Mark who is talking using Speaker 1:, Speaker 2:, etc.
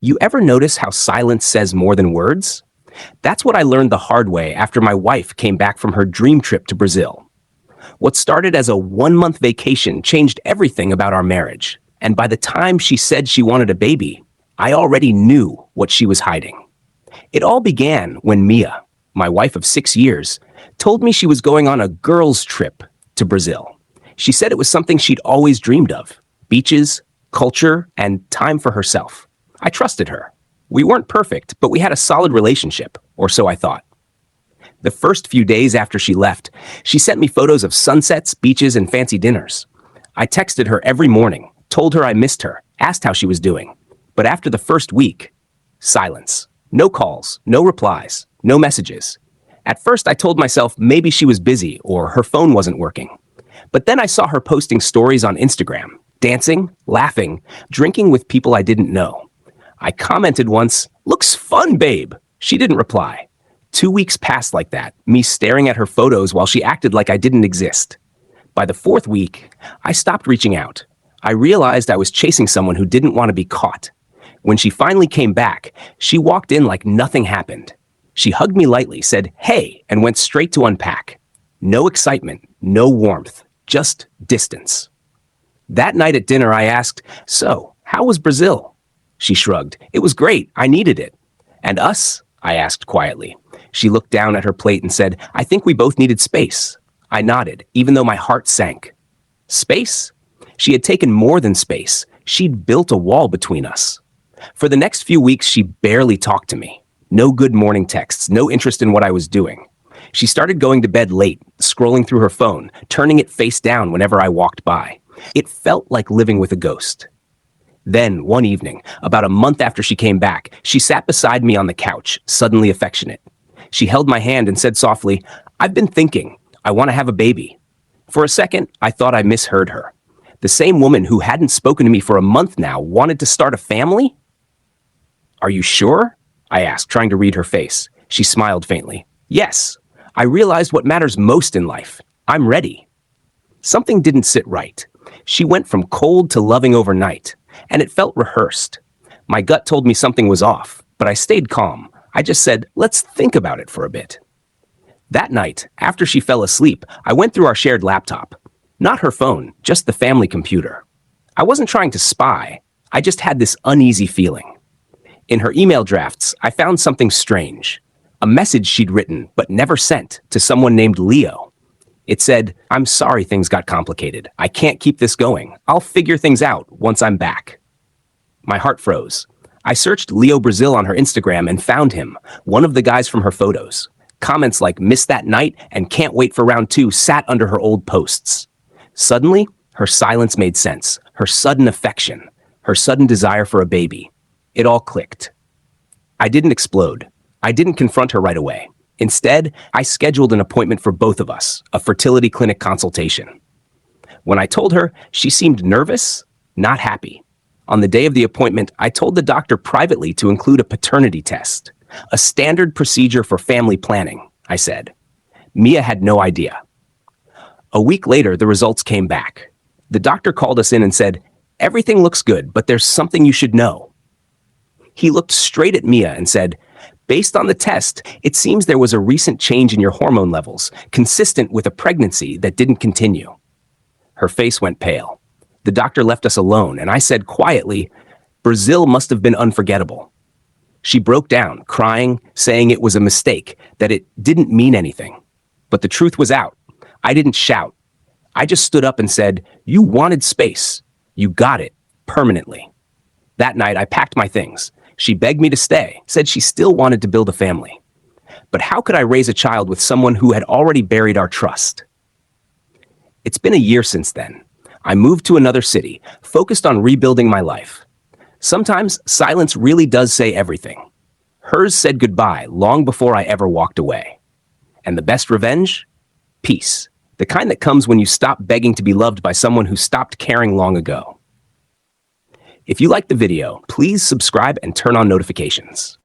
Speaker 1: You ever notice how silence says more than words? That's what I learned the hard way after my wife came back from her dream trip to Brazil. What started as a 1-month vacation changed everything about our marriage. And by the time she said she wanted a baby, I already knew what she was hiding. It all began when Mia, my wife of 6 years, told me she was going on a girls' trip to Brazil. She said it was something she'd always dreamed of: beaches, culture, and time for herself. I trusted her. We weren't perfect, but we had a solid relationship, or so I thought. The first few days after she left, she sent me photos of sunsets, beaches, and fancy dinners. I texted her every morning, told her I missed her, asked how she was doing. But after the first week, silence. No calls, no replies, no messages. At first, I told myself maybe she was busy or her phone wasn't working. But then I saw her posting stories on Instagram, dancing, laughing, drinking with people I didn't know. I commented once, "Looks fun, babe." She didn't reply. 2 weeks passed like that, me staring at her photos while she acted like I didn't exist. By the 4th week, I stopped reaching out. I realized I was chasing someone who didn't want to be caught. When she finally came back, she walked in like nothing happened. She hugged me lightly, said, "Hey," and went straight to unpack. No excitement, no warmth, just distance. That night at dinner, I asked, "So, how was Brazil?" She shrugged. "It was great. I needed it." "And us?" I asked quietly. She looked down at her plate and said, "I think we both needed space." I nodded, even though my heart sank. Space? She had taken more than space. She'd built a wall between us. For the next few weeks, she barely talked to me. No good morning texts, no interest in what I was doing. She started going to bed late, scrolling through her phone, turning it face down whenever I walked by. It felt like living with a ghost. Then, one evening, about a month after she came back, she sat beside me on the couch, suddenly affectionate. She held my hand and said softly, "I've been thinking. I want to have a baby." For a second, I thought I misheard her. The same woman who hadn't spoken to me for a month now wanted to start a family? "Are you sure?" I asked, trying to read her face. She smiled faintly. "Yes. I realized what matters most in life. I'm ready." Something didn't sit right. She went from cold to loving overnight, and it felt rehearsed. My gut told me something was off, but I stayed calm. I just said, "Let's think about it for a bit." That night, after she fell asleep, I went through our shared laptop. Not her phone, just the family computer. I wasn't trying to spy. I just had this uneasy feeling. In her email drafts, I found something strange. A message she'd written, but never sent, to someone named Leo. It said, "I'm sorry things got complicated. I can't keep this going. I'll figure things out once I'm back." My heart froze. I searched Leo Brazil on her Instagram and found him, one of the guys from her photos. Comments like "missed that night" and "can't wait for round 2" sat under her old posts. Suddenly, her silence made sense. Her sudden affection. Her sudden desire for a baby. It all clicked. I didn't explode. I didn't confront her right away. Instead, I scheduled an appointment for both of us, a fertility clinic consultation. When I told her, she seemed nervous, not happy. On the day of the appointment, I told the doctor privately to include a paternity test, a standard procedure for family planning, I said. Mia had no idea. A week later, the results came back. The doctor called us in and said, "Everything looks good, but there's something you should know." He looked straight at Mia and said, "Based on the test, it seems there was a recent change in your hormone levels, consistent with a pregnancy that didn't continue." Her face went pale. The doctor left us alone, and I said quietly, "Brazil must have been unforgettable." She broke down, crying, saying it was a mistake, that it didn't mean anything. But the truth was out. I didn't shout. I just stood up and said, "You wanted space. You got it, permanently." That night, I packed my things. She begged me to stay, said she still wanted to build a family. But how could I raise a child with someone who had already buried our trust? It's been a year since then. I moved to another city, focused on rebuilding my life. Sometimes silence really does say everything. Hers said goodbye long before I ever walked away. And the best revenge? Peace. The kind that comes when you stop begging to be loved by someone who stopped caring long ago. If you liked the video, please subscribe and turn on notifications.